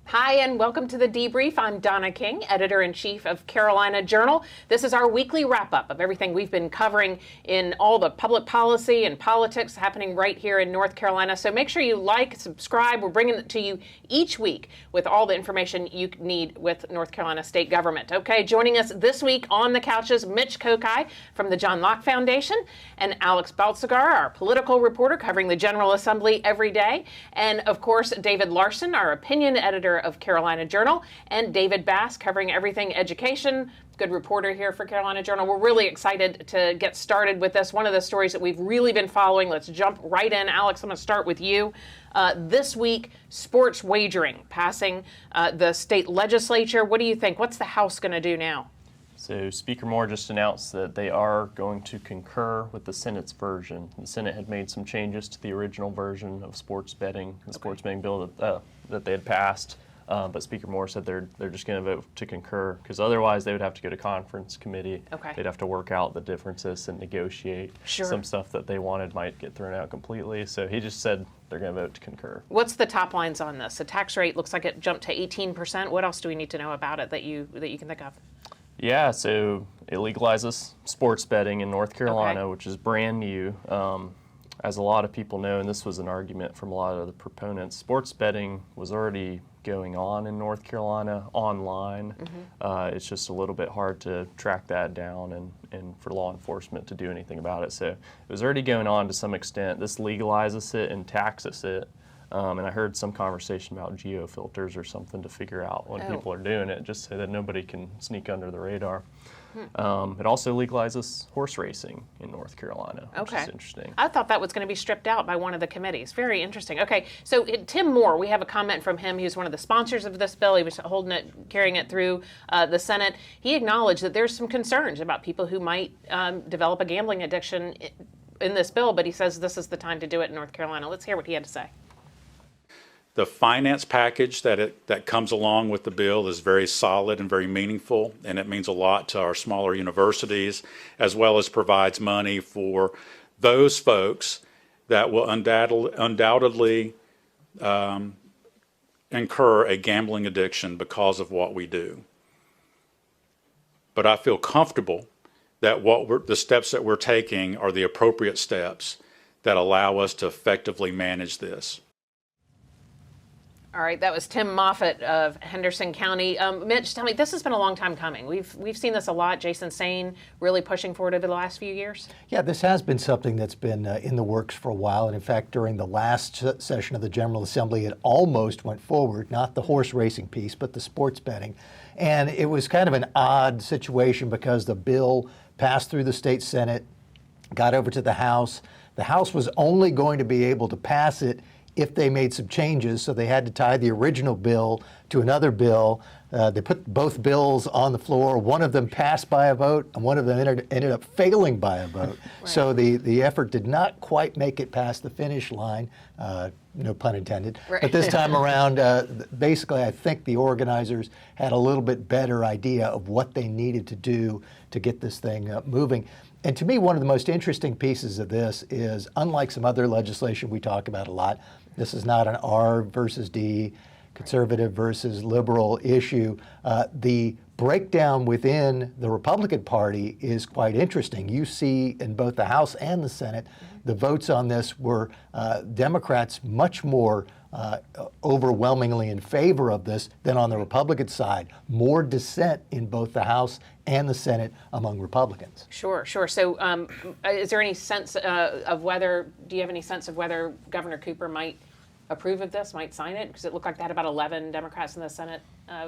Hi, and welcome to the Debrief. I'm Donna King, Editor-in-Chief of Carolina Journal. This is our weekly wrap-up of everything we've been covering in all the public policy and politics happening right here in North Carolina. So make sure you like, subscribe. We're bringing it to you each week with all the information you need with North Carolina state government. Okay, joining us this week on the couches, Mitch Kokai from the John Locke Foundation and Alex Baltzegar, our political reporter covering the General Assembly every day. And, of course, David Larson, our opinion editor of Carolina Journal, and David Bass covering everything education, good reporter here for Carolina Journal. We're really excited to get started with this. One of the stories that we've really been following. Let's jump right in. Alex, I'm going to start with you. This week, sports wagering passing the state legislature. What do you think? What's the House going to do now? So Speaker Moore just announced that they are going to concur with the Senate's version. The Senate had made some changes to the original version of sports betting, the sports betting bill that they had passed. But Speaker Moore said they're just going to vote to concur, because otherwise they would have to go to conference committee. Okay. They'd have to work out the differences and negotiate. Sure. Some stuff that they wanted might get thrown out completely. So he just said they're going to vote to concur. What's the top lines on this? The tax rate looks like it jumped to 18%. What else do we need to know about it that you can think of? Yeah, so it legalizes sports betting in North Carolina, Okay. which is brand new. As a lot of people know, and this was an argument from a lot of the proponents, sports betting was already going on in North Carolina online. Mm-hmm. It's just a little bit hard to track that down and for law enforcement to do anything about it. So it was already going on to some extent. This legalizes it and taxes it. And I heard some conversation about geofilters or something to figure out when people are doing it, just so that nobody can sneak under the radar. It also legalizes horse racing in North Carolina, which is interesting. I thought that was going to be stripped out by one of the committees. Very interesting. Okay, so Tim Moore, we have a comment from him. He was one of the sponsors of this bill. He was carrying it through the Senate. He acknowledged that there's some concerns about people who might develop a gambling addiction in this bill, but he says this is the time to do it in North Carolina. Let's hear what he had to say. The finance package that comes along with the bill is very solid and very meaningful, and it means a lot to our smaller universities, as well as provides money for those folks that will undoubtedly incur a gambling addiction because of what we do. But I feel comfortable that the steps that we're taking are the appropriate steps that allow us to effectively manage this. All right, that was Tim Moffitt of Henderson County. Mitch, tell me, this has been a long time coming. We've seen this a lot. Jason Sain really pushing forward over the last few years. Yeah, this has been something that's been in the works for a while. And in fact, during the last session of the General Assembly, it almost went forward, not the horse racing piece, but the sports betting. And it was kind of an odd situation because the bill passed through the state Senate, got over to the House. The House was only going to be able to pass it if they made some changes, so they had to tie the original bill to another bill. They put both bills on the floor. One of them passed by a vote, and one of them ended up failing by a vote. Right. So the effort did not quite make it past the finish line, no pun intended. Right. But this time around, basically, I think the organizers had a little bit better idea of what they needed to do to get this thing moving. And to me, one of the most interesting pieces of this is, unlike some other legislation we talk about a lot, this is not an R versus D, conservative versus liberal issue. The breakdown within the Republican Party is quite interesting. You see in both the House and the Senate, the votes on this were Democrats much more overwhelmingly in favor of this than on the Republican side. More dissent in both the House and the Senate among Republicans. Sure. So is there any sense of whether, do you have any sense of whether Governor Cooper might approve of this, might sign it? Because it looked like they had about 11 Democrats in the Senate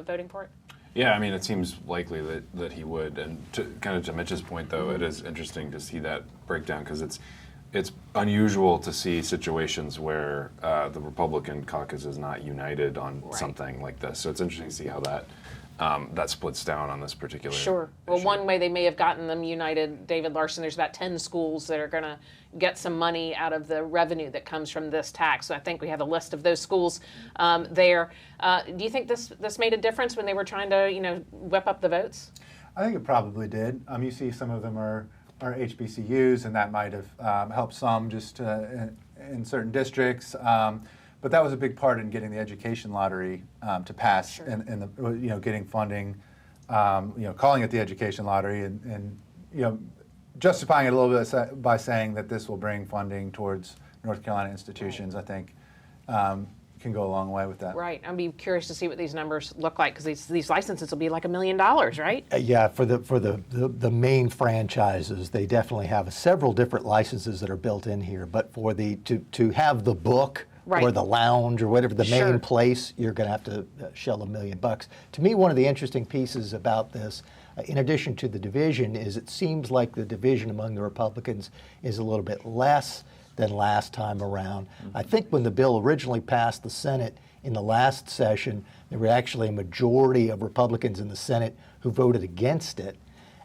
voting for it. Yeah, I mean, it seems likely that he would. And to Mitch's point, though, it is interesting to see that breakdown, because it's it's unusual to see situations where the Republican caucus is not united on something like this. So it's interesting to see how that splits down on this particular Sure. Well, issue. one way they may have gotten them united, David Larson, there's about 10 schools that are going to get some money out of the revenue that comes from this tax. So I think we have a list of those schools there. Do you think this made a difference when they were trying to, whip up the votes? I think it probably did. You see some of them are HBCUs, and that might have helped some just in certain districts. But that was a big part in getting the education lottery to pass, Sure. and the getting funding, calling it the education lottery, and justifying it a little bit by saying that this will bring funding towards North Carolina institutions. I think can go a long way with that. Right. I'd be curious to see what these numbers look like, because these licenses will be like $1 million, right? Yeah, for the main franchises, they definitely have several different licenses that are built in here. But for to have the book Right. or the lounge or whatever the Sure. main place, you're going to have to shell $1 million. To me, one of the interesting pieces about this, in addition to the division, is it seems like the division among the Republicans is a little bit less than last time around. I think when the bill originally passed the Senate in the last session, there were actually a majority of Republicans in the Senate who voted against it.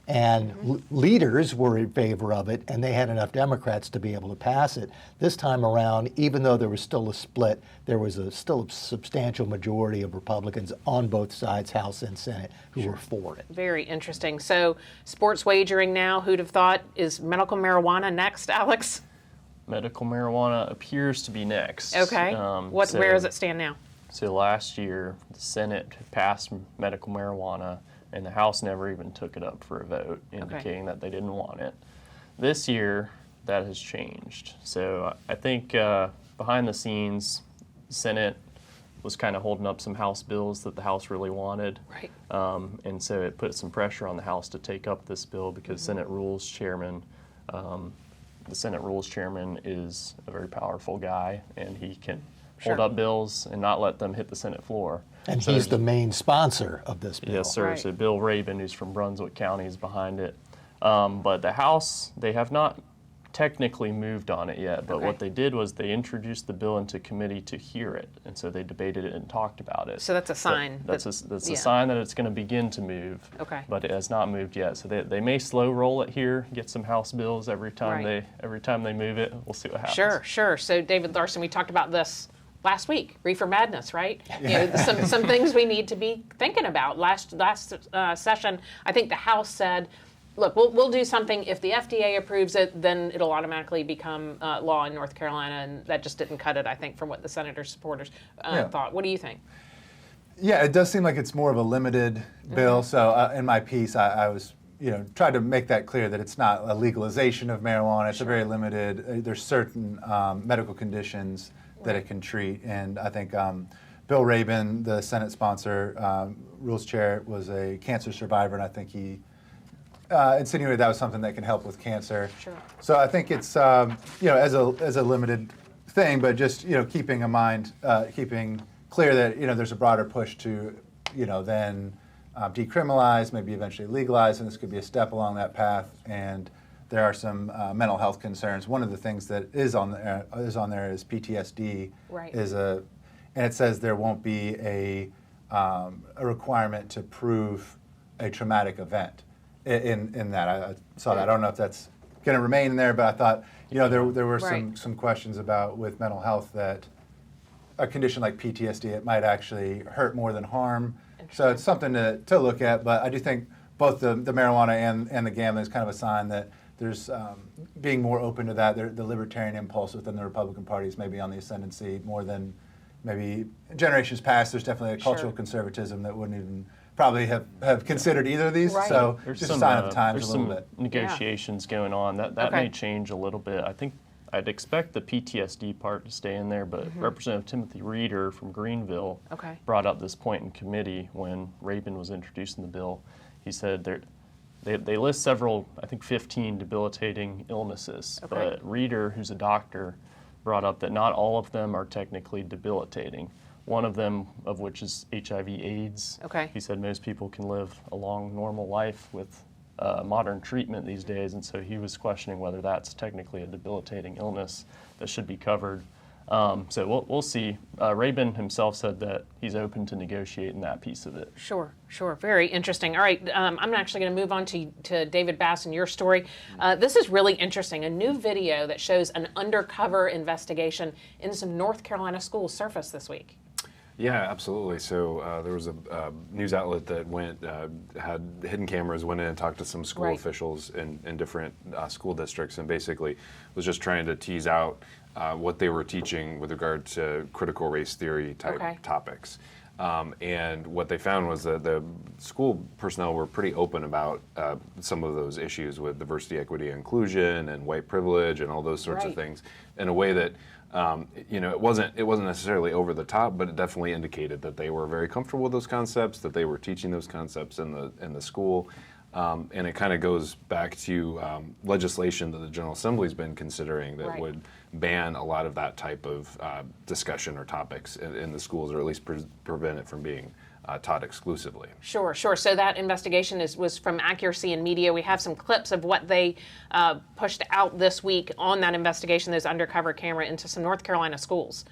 And leaders were in favor of it, and they had enough Democrats to be able to pass it. This time around, even though there was still a split, there was still a substantial majority of Republicans on both sides, House and Senate, who were for it. Very interesting. So sports wagering now, who'd have thought? Is medical marijuana next, Alex? Medical marijuana appears to be next. Okay. Where does it stand now? So last year, the Senate passed medical marijuana, and the House never even took it up for a vote, indicating that they didn't want it. This year, that has changed. So I think behind the scenes, the Senate was kind of holding up some House bills that the House really wanted. Right. And so it put some pressure on the House to take up this bill because Senate Rules Chairman, the Senate Rules Chairman is a very powerful guy, and he can hold up bills and not let them hit the Senate floor. And So he's the main sponsor of this bill. Yes, sir. Right. So Bill Rabin, who's from Brunswick County, is behind it. But the House, they have not technically moved on it yet. But Okay. what they did was they introduced the bill into committee to hear it. And so they debated it and talked about it. So that's a sign. That's that- a yeah. sign that it's going to begin to move. Okay. But it has not moved yet. So they may slow roll it here, get some House bills every time Right. they move it. We'll see what happens. Sure. So David Larson, we talked about this last week, Reefer Madness, right? Some things we need to be thinking about. Last session, I think the House said, look, we'll do something. If the FDA approves it, then it'll automatically become law in North Carolina, and that just didn't cut it, I think, from what the senator's supporters thought. What do you think? Yeah, it does seem like it's more of a limited bill. So in my piece, I was tried to make that clear that it's not a legalization of marijuana. It's a very limited. There's certain medical conditions that it can treat, and I think Bill Rabin, the Senate sponsor, Rules Chair, was a cancer survivor, and I think he insinuated that was something that can help with cancer. Sure. So I think it's as a limited thing, but just keeping in mind, keeping clear that there's a broader push to then decriminalize, maybe eventually legalize, and this could be a step along that path. And there are some mental health concerns. One of the things that is on there is PTSD. Right. And it says there won't be a requirement to prove a traumatic event in that. I saw that. I don't know if that's going to remain in there, but I thought there were Right. some questions about with mental health that a condition like PTSD, it might actually hurt more than harm. So it's something to look at. But I do think both the marijuana and the gambling is kind of a sign that there's being more open to that. The libertarian impulse within the Republican Party is maybe on the ascendancy more than maybe generations past. There's definitely a cultural Sure. conservatism that wouldn't even probably have considered either of these. Right. So There's just a sign of the times there's a little some bit. negotiations going on. That Okay. may change a little bit. I think I'd expect the PTSD part to stay in there, but Representative Timothy Reeder from Greenville Okay. brought up this point in committee when Rabin was introducing the bill. He said they list several, I think 15 debilitating illnesses, Okay. but Reeder, who's a doctor, brought up that not all of them are technically debilitating. One of them, of which is HIV/AIDS. Okay. He said most people can live a long, normal life with modern treatment these days, and so he was questioning whether that's technically a debilitating illness that should be covered. So we'll see. Rabin himself said that he's open to negotiating that piece of it. Sure. Very interesting. All right, I'm actually going to move on to David Bass and your story. This is really interesting. A new video that shows an undercover investigation in some North Carolina schools surfaced this week. Yeah, absolutely. So there was a news outlet that had hidden cameras, went in and talked to some school officials in different school districts, and basically was just trying to tease out what they were teaching with regard to critical race theory type topics. And what they found was that the school personnel were pretty open about some of those issues with diversity, equity, inclusion, and white privilege, and all those sorts of things, in a way that it wasn't necessarily over the top, but it definitely indicated that they were very comfortable with those concepts, that they were teaching those concepts in the school. And it kind of goes back to legislation that the General Assembly's been considering that would ban a lot of that type of discussion or topics in the schools, or at least prevent it from being taught exclusively. Sure. So that investigation was from Accuracy in Media. We have some clips of what they pushed out this week on that investigation, those undercover camera into some North Carolina schools.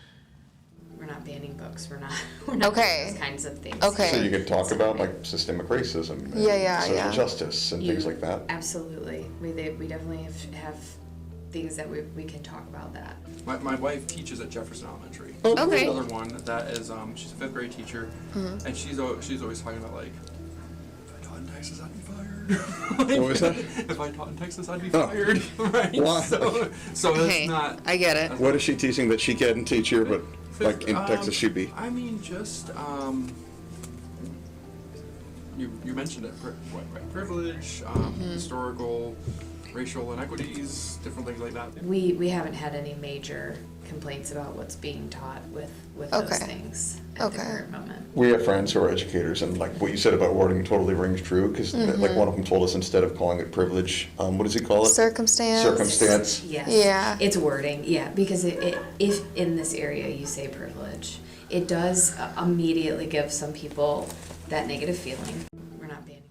We're not banning books. We're not doing those kinds of things. So you could talk about like systemic racism and social justice and things like that. Absolutely. We definitely have things that we can talk about that. My wife teaches at Jefferson Elementary. Okay. Another one that is she's a 5th grade teacher, and she's always talking about like, if I taught in Texas, I'd be fired. What was that? If I taught in Texas, I'd be fired. Right. Why? So it's not. I get it. What is she teaching that she can't teach here, but like in Texas she'd be? I mean, just you mentioned it, white privilege, historical, racial inequities, different things like that. We haven't had any major complaints about what's being taught with those things at the current moment. We have friends who are educators, and like what you said about wording totally rings true, because like one of them told us, instead of calling it privilege, what does he call it? Circumstance. Yes. Yeah. It's wording, because if in this area you say privilege, it does immediately give some people that negative feeling. We're not banning.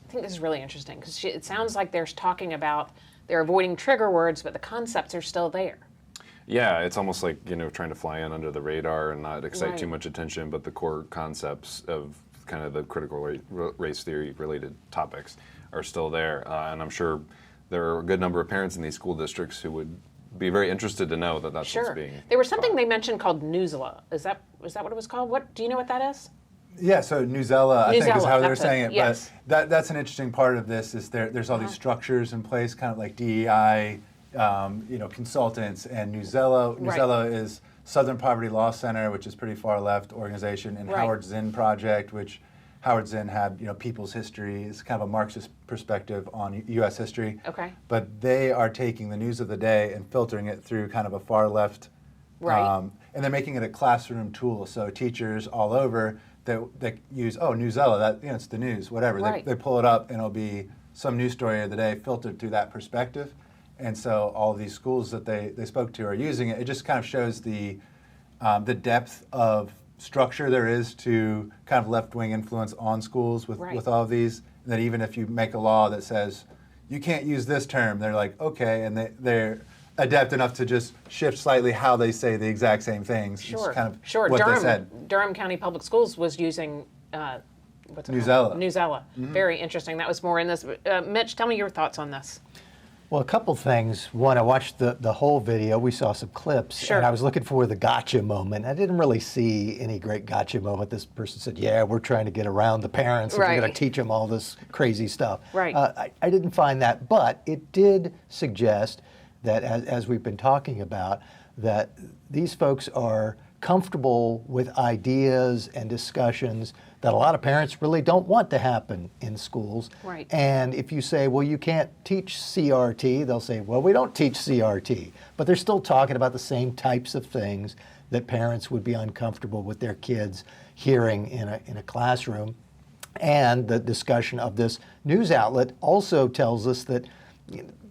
I think this is really interesting because it sounds like they're talking about they're avoiding trigger words, but the concepts are still there. Yeah, it's almost like, trying to fly in under the radar and not excite too much attention, but the core concepts of kind of the critical race theory related topics are still there. And I'm sure there are a good number of parents in these school districts who would be very interested to know that that's what's being There was something taught. they mentioned called Newsela. Is that what it was called? Do you know what that is? Yeah, so Newsela, I think is how they're that's saying it. yes. But that's an interesting part of this is there's all these structures in place, kind of like DEI, consultants, and Newsela. Newsela is Southern Poverty Law Center, which is pretty far left organization, and Howard Zinn Project, which Howard Zinn had, people's history. It's kind of a Marxist perspective on U.S. history. Okay. But they are taking the news of the day and filtering it through kind of a far left. And they're making it a classroom tool. So teachers all over that use, Newsela, that it's the news, whatever. They pull it up and it'll be some news story of the day filtered through that perspective. And so all of these schools that they spoke to are using it. It just kind of shows the depth of structure there is to kind of left-wing influence on schools with all of these. And that even if you make a law that says you can't use this term, they're like, okay, and they're adept enough to just shift slightly how they say the exact same things. Sure. It's kind of what they said. Durham County Public Schools was using what's it Newsela. called? Newsela. Very interesting. That was more in this. Mitch, tell me your thoughts on this. Well, a couple things. One, I watched the whole video. We saw some clips, and I was looking for the gotcha moment. I didn't really see any great gotcha moment. This person said, yeah, we're trying to get around the parents, and we're going to teach them all this crazy stuff. I didn't find that, but it did suggest that, as we've been talking about, that these folks are comfortable with ideas and discussions that a lot of parents really don't want to happen in schools. And if you say, well, you can't teach CRT, they'll say, well, we don't teach CRT. But they're still talking about the same types of things that parents would be uncomfortable with their kids hearing in a classroom. And the discussion of this news outlet also tells us that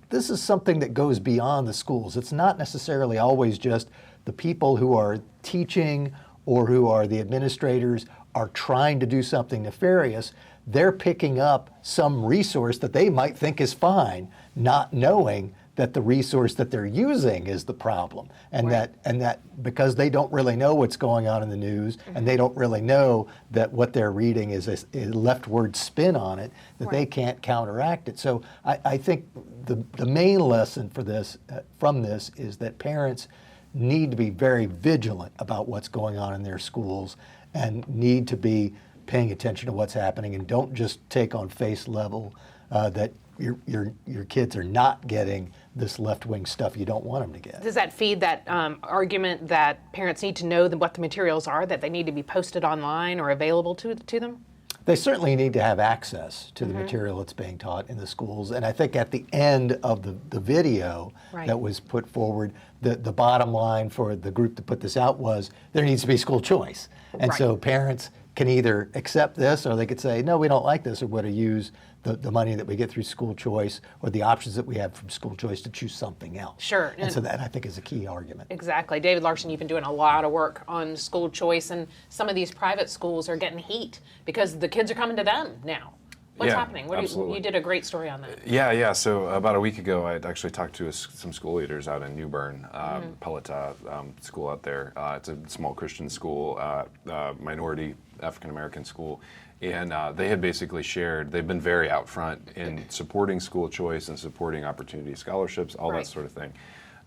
this is something that goes beyond the schools. It's not necessarily always just the people who are teaching or who are the administrators are trying to do something nefarious, they're picking up some resource that they might think is fine, not knowing that the resource that they're using is the problem, and that because they don't really know what's going on in the news, and they don't really know that what they're reading is a leftward spin on it, that they can't counteract it. So I think the main lesson for this from this is that parents need to be very vigilant about what's going on in their schools and need to be paying attention to what's happening, and don't just take on face level that your kids are not getting this left-wing stuff you don't want them to get. Does that feed that argument that parents need to know what the materials are, that they need to be posted online or available to them? They certainly need to have access to the material that's being taught in the schools. And I think at the end of the video that was put forward, the bottom line for the group that put this out was there needs to be school choice. And so parents can either accept this, or they could say, no, we don't like this, or want to use the money that we get through school choice or the options that we have from school choice to choose something else. Sure. And so that, I think, is a key argument. Exactly. David Larson, you've been doing a lot of work on school choice, and some of these private schools are getting heat because the kids are coming to them now. What's happening? You did a great story on that. Yeah. So about a week ago, I actually talked to some school leaders out in New Bern, Pelita school out there. It's a small Christian school, minority African-American school. And they had basically shared, they've been very out front in supporting school choice and supporting opportunity scholarships, all that sort of thing.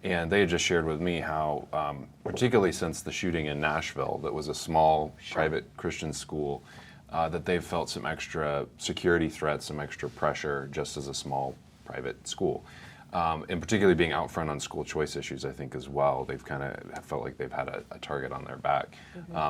And they had just shared with me how, particularly since the shooting in Nashville, that was a small private Christian school, that they've felt some extra security threats, some extra pressure just as a small private school. And particularly being out front on school choice issues, I think, as well. They've kind of felt like they've had a target on their back.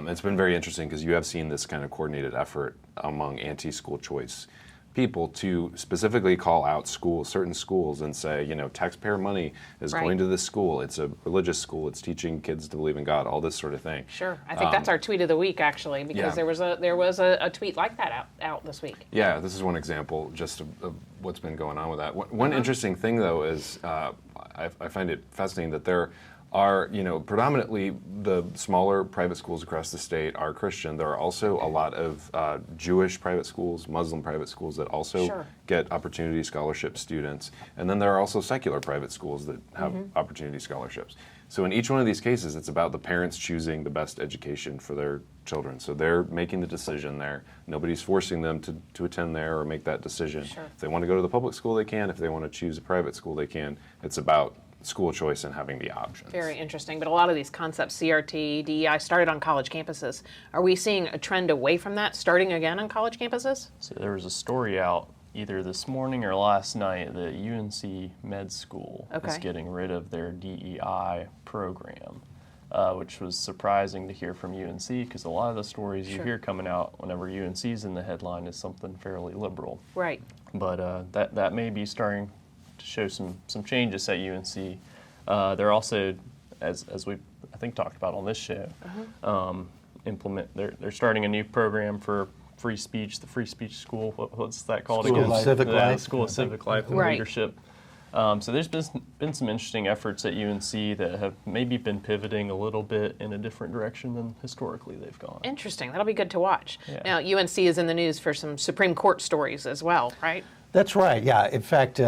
It's been very interesting because you have seen this kind of coordinated effort among anti-school choice people to specifically call out certain schools and say, taxpayer money is going to this school. It's a religious school. It's teaching kids to believe in God, all this sort of thing. Sure. I think that's our tweet of the week, actually, because there was a tweet like that out this week. Yeah, this is one example just of what's been going on with that. One interesting thing, though, is I find it fascinating that there are, predominantly the smaller private schools across the state are Christian. There are also a lot of Jewish private schools, Muslim private schools that also get opportunity scholarship students. And then there are also secular private schools that have opportunity scholarships. So in each one of these cases, it's about the parents choosing the best education for their children. So they're making the decision there. Nobody's forcing them to attend there or make that decision. If they want to go to the public school, they can. If they want to choose a private school, they can. It's about school choice and having the options. Very interesting. But a lot of these concepts, CRT, DEI, started on college campuses. Are we seeing a trend away from that starting again on college campuses? So there was a story out either this morning or last night that UNC Med School is getting rid of their DEI program, which was surprising to hear from UNC because a lot of the stories you hear coming out whenever UNC's in the headline is something fairly liberal. Right. But that may be starting to show some changes at UNC. They're also, as we I think talked about on this show, they're starting a new program for free speech, the Free Speech School. What's that called School again? of Civic Life. School of Civic Life and Leadership. So there's been some interesting efforts at UNC that have maybe been pivoting a little bit in a different direction than historically they've gone. Interesting. That'll be good to watch. Yeah. Now, UNC is in the news for some Supreme Court stories as well, right? That's right, yeah. In fact,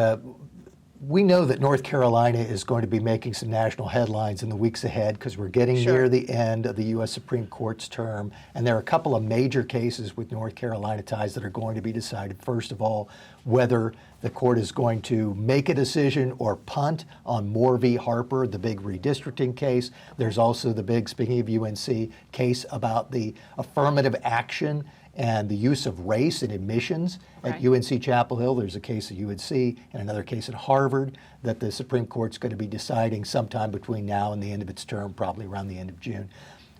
we know that North Carolina is going to be making some national headlines in the weeks ahead because we're getting near the end of the U.S. Supreme Court's term, and there are a couple of major cases with North Carolina ties that are going to be decided. First of all, whether the court is going to make a decision or punt on Moore v. Harper, the big redistricting case. There's also the big, speaking of UNC, case about the affirmative action and the use of race in admissions at UNC Chapel Hill. There's a case at UNC and another case at Harvard that the Supreme Court's going to be deciding sometime between now and the end of its term, probably around the end of June.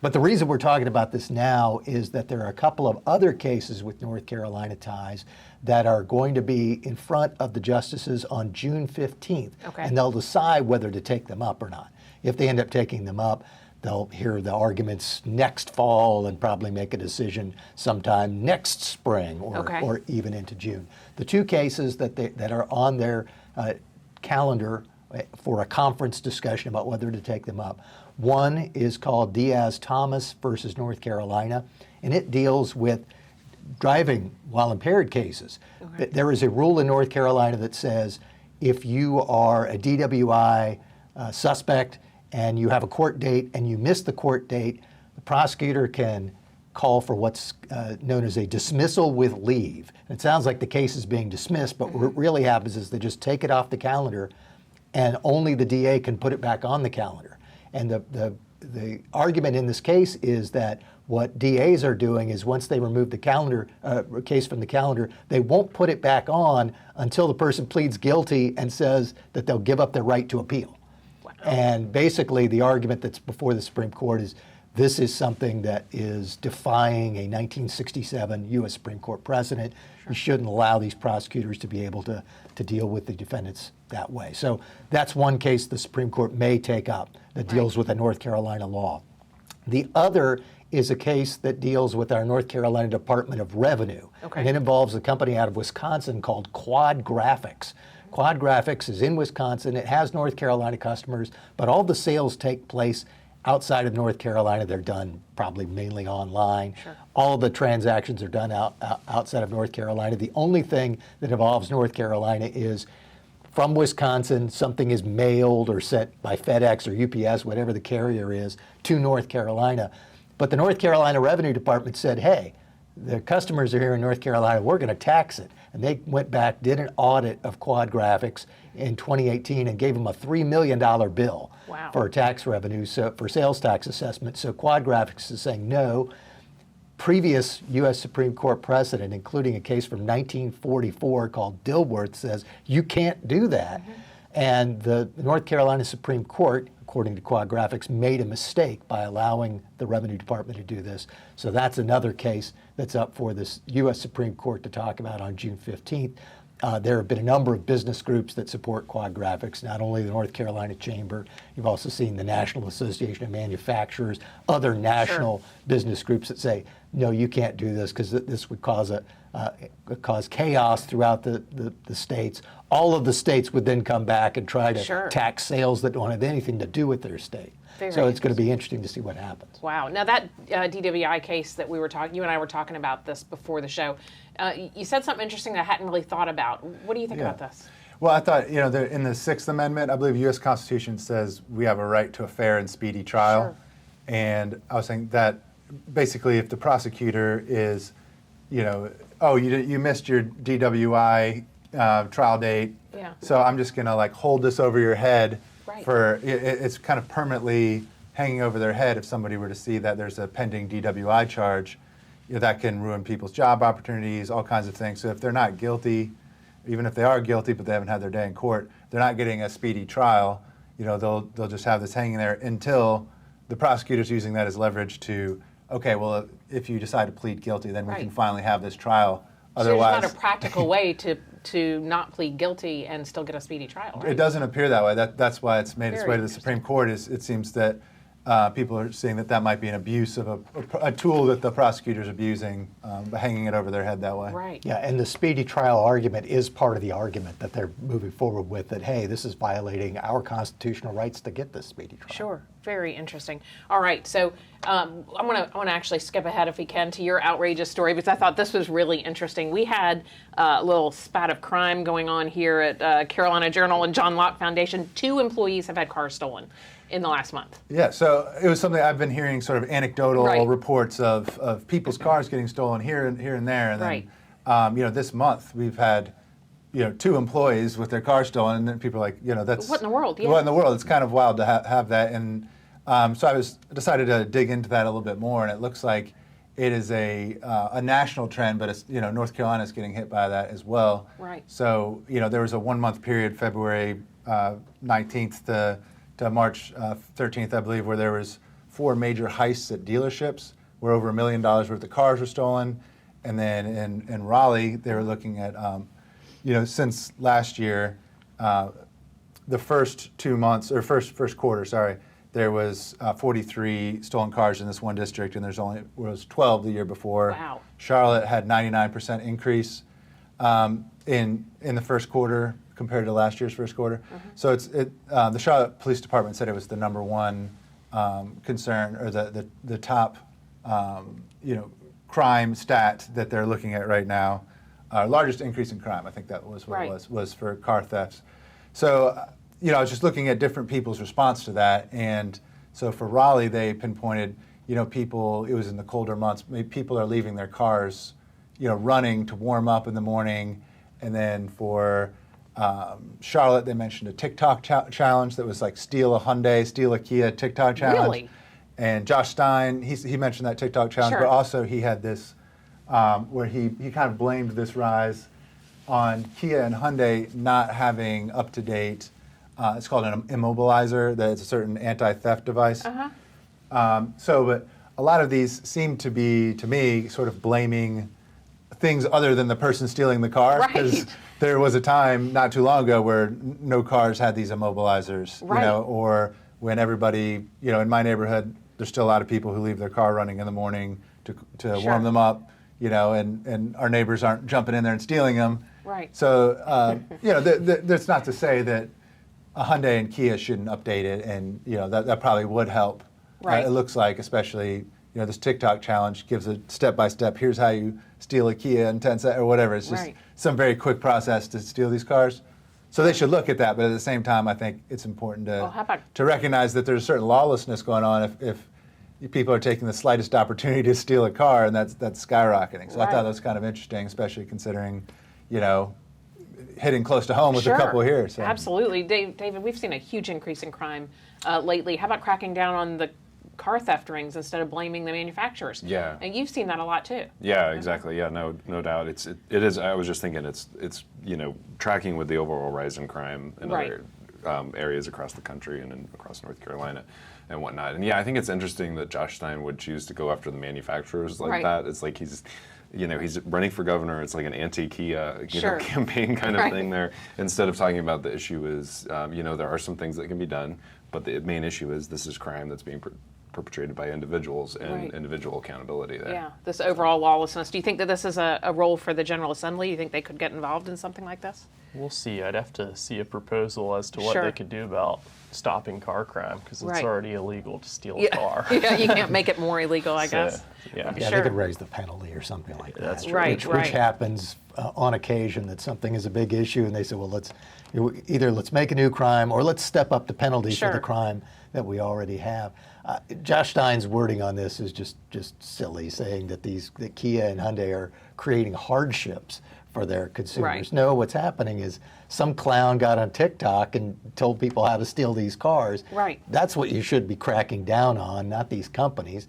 But the reason we're talking about this now is that there are a couple of other cases with North Carolina ties that are going to be in front of the justices on June 15th, and they'll decide whether to take them up or not. If they end up taking them up, they'll hear the arguments next fall and probably make a decision sometime next spring or even into June. The two cases that are on their calendar for a conference discussion about whether to take them up, one is called Diaz-Thomas versus North Carolina, and it deals with driving while impaired cases. There is a rule in North Carolina that says if you are a DWI suspect and you have a court date and you miss the court date, the prosecutor can call for what's known as a dismissal with leave. And it sounds like the case is being dismissed, but what really happens is they just take it off the calendar and only the DA can put it back on the calendar. And the argument in this case is that what DAs are doing is once they remove the calendar case from the calendar, they won't put it back on until the person pleads guilty and says that they'll give up their right to appeal. Wow. And basically the argument that's before the Supreme Court is this is something that is defying a 1967 U.S. Supreme Court precedent. You shouldn't allow these prosecutors to be able to deal with the defendants that way. So that's one case the Supreme Court may take up that deals with a North Carolina law. The other is a case that deals with our North Carolina Department of Revenue. And it involves a company out of Wisconsin called Quad Graphics. Quad Graphics is in Wisconsin. It has North Carolina customers, but all the sales take place outside of North Carolina. They're done probably mainly online. Sure. All of the transactions are done outside of North Carolina. The only thing that involves North Carolina is from Wisconsin, something is mailed or sent by FedEx or UPS, whatever the carrier is, to North Carolina. But the North Carolina Revenue Department said, hey, the customers are here in North Carolina, we're going to tax it. And they went back, did an audit of Quad Graphics in 2018 and gave them a $3 million bill for tax revenue, so for sales tax assessment. So Quad Graphics is saying no. Previous U.S. Supreme Court precedent, including a case from 1944 called Dilworth, says you can't do that. And the North Carolina Supreme Court, according to Quad Graphics, made a mistake by allowing the Revenue Department to do this. So that's another case that's up for this U.S. Supreme Court to talk about on June 15th. There have been a number of business groups that support Quad Graphics, not only the North Carolina Chamber, you've also seen the National Association of Manufacturers, other national business groups that say, no, you can't do this because this would cause cause chaos throughout the states. All of the states would then come back and try to tax sales that don't have anything to do with their state. So it's going to be interesting to see what happens. Wow. Now that DWI case that you and I were talking about this before the show, you said something interesting that I hadn't really thought about. What do you think about this? Well, I thought, in the Sixth Amendment, I believe the U.S. Constitution says we have a right to a fair and speedy trial. And I was saying that basically if the prosecutor is, oh, you missed your DWI trial date, so I'm just going to hold this over your head. For it's kind of permanently hanging over their head if somebody were to see that there's a pending DWI charge. That can ruin people's job opportunities, all kinds of things. So if they're not guilty, even if they are guilty but they haven't had their day in court, they're not getting a speedy trial. They'll just have this hanging there until the prosecutor's using that as leverage to, okay, well, if you decide to plead guilty, then we can finally have this trial. Otherwise, there's not a practical way to not plead guilty and still get a speedy trial, right? It doesn't appear that way. That's why it's made its way to the Supreme Court. It seems that people are seeing that might be an abuse of a tool that the prosecutor's abusing, hanging it over their head that way. Right. Yeah, and the speedy trial argument is part of the argument that they're moving forward with, that, hey, this is violating our constitutional rights to get this speedy trial. Sure. Very interesting. All right, so I want to actually skip ahead, if we can, to your outrageous story, because I thought this was really interesting. We had a little spat of crime going on here at Carolina Journal and John Locke Foundation. 2 employees have had cars stolen in the last month. Yeah, so it was something I've been hearing, sort of anecdotal reports of people's cars getting stolen here and there. And then, this month we've had 2 employees with their car stolen, and then people are like, that's what in the world? What in the world? It's kind of wild to have that. And so I decided to dig into that a little bit more, and it looks like it is a national trend, but it's, North Carolina is getting hit by that as well. Right. So there was a 1-month period, February 19th to March 13th, I believe, where there was 4 major heists at dealerships where over $1 million worth of cars were stolen. And then in Raleigh, they were looking at, since last year, the first 2 months, or first quarter, there was 43 stolen cars in this one district, and was 12 the year before. Wow. Charlotte had 99% increase in the first quarter compared to last year's first quarter. So the Charlotte Police Department said it was the number one concern, or the top crime stat that they're looking at right now. Largest increase in crime, I think that was what Right. it was for car thefts. So, I was just looking at different people's response to that. And so for Raleigh, they pinpointed, people, it was in the colder months, maybe people are leaving their cars, running to warm up in the morning. And then for Charlotte, they mentioned a TikTok challenge that was like steal a Hyundai, steal a Kia TikTok challenge. Really? And Josh Stein, he mentioned that TikTok challenge, Sure. but also he had this where he kind of blamed this rise on Kia and Hyundai not having up-to-date, it's called an immobilizer, that it's a certain anti-theft device. But a lot of these seem to be, to me, sort of blaming things other than the person stealing the car. Right. There was a time not too long ago where no cars had these immobilizers, Right. Or when everybody, in my neighborhood, there's still a lot of people who leave their car running in the morning to Sure. warm them up, and our neighbors aren't jumping in there and stealing them. Right. So, that's not to say that a Hyundai and Kia shouldn't update it, and that probably would help. Right. It looks like, especially this TikTok challenge gives a step-by-step. Here's how you steal a Kia in 10 seconds or whatever. It's just Right. some very quick process to steal these cars. So they should look at that, but at the same time, I think it's important how about- to recognize that there's certain lawlessness going on if people are taking the slightest opportunity to steal a car, and that's skyrocketing. So I Right. thought that was kind of interesting, especially considering, hitting close to home with Sure. a couple here. So. Absolutely. David, we've seen a huge increase in crime lately. How about cracking down on the car theft rings instead of blaming the manufacturers? Yeah. And you've seen that a lot too. Yeah, exactly. Yeah, no doubt. It is. I was just thinking it's tracking with the overall rise in crime in Right. other areas across the country and across North Carolina and whatnot. And yeah, I think it's interesting that Josh Stein would choose to go after the manufacturers like Right. that. It's like he's running for governor. It's like an anti-Kia Sure. campaign kind of Right. thing there. Instead of talking about the issue is, there are some things that can be done, but the main issue is this is crime that's being perpetrated by individuals and Right. individual accountability there. Yeah, this overall lawlessness. Do you think that this is a role for the General Assembly? Do you think they could get involved in something like this? We'll see. I'd have to see a proposal as to what Sure. they could do about stopping car crime, because it's Right. already illegal to steal a Yeah. car. Yeah, you can't make it more illegal, I So, guess. yeah. Yeah, Sure. they could raise the penalty or something like that. That's true. Right, Which right. happens on occasion, that something is a big issue, and they say, well, let's make a new crime, or let's step up the penalty Sure. for the crime that we already have. Josh Stein's wording on this is just silly, saying that that Kia and Hyundai are creating hardships for their consumers. Right. No, what's happening is some clown got on TikTok and told people how to steal these cars. Right. That's what you should be cracking down on, not these companies.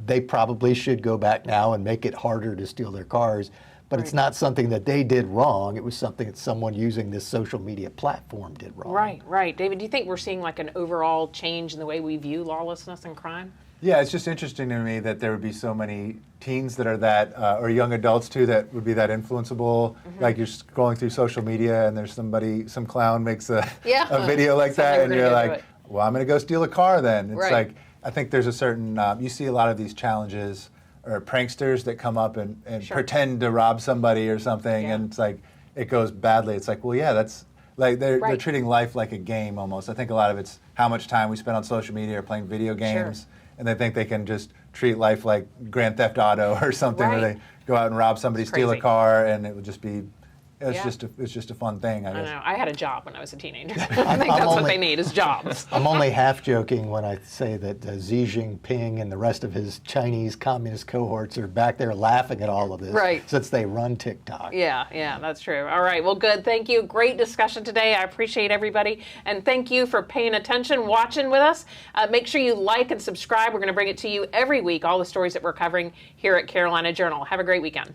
They probably should go back now and make it harder to steal their cars. But it's Right. not something that they did wrong. It was something that someone using this social media platform did wrong. Right. David, do you think we're seeing like an overall change in the way we view lawlessness and crime? Yeah, it's just interesting to me that there would be so many teens that are that, or young adults too, that would be that influenceable. Like you're scrolling through social media and there's some clown makes a video like So that, they and were you're gonna do like, it. well, I'm going to go steal a car then. It's Right. like, I think there's a certain, you see a lot of these challenges or pranksters that come up and Sure. pretend to rob somebody or something, Yeah. and it's like, it goes badly. It's like, well, yeah, that's, like they're Right. treating life like a game almost. I think a lot of it's how much time we spend on social media or playing video games, and they think they can just treat life like Grand Theft Auto or something, where Right. they go out and rob somebody, It's steal a crazy. car, and it would just be, it's Yeah. just a fun thing, I I guess. know. I had a job when I was a teenager. I think that's what they need is jobs. I'm only half joking when I say that Xi Jinping and the rest of his Chinese communist cohorts are back there laughing at all of this, Right. since they run TikTok. Yeah, that's true. All right, well, good. Thank you. Great discussion today. I appreciate everybody. And thank you for paying attention, watching with us. Make sure you like and subscribe. We're going to bring it to you every week, all the stories that we're covering here at Carolina Journal. Have a great weekend.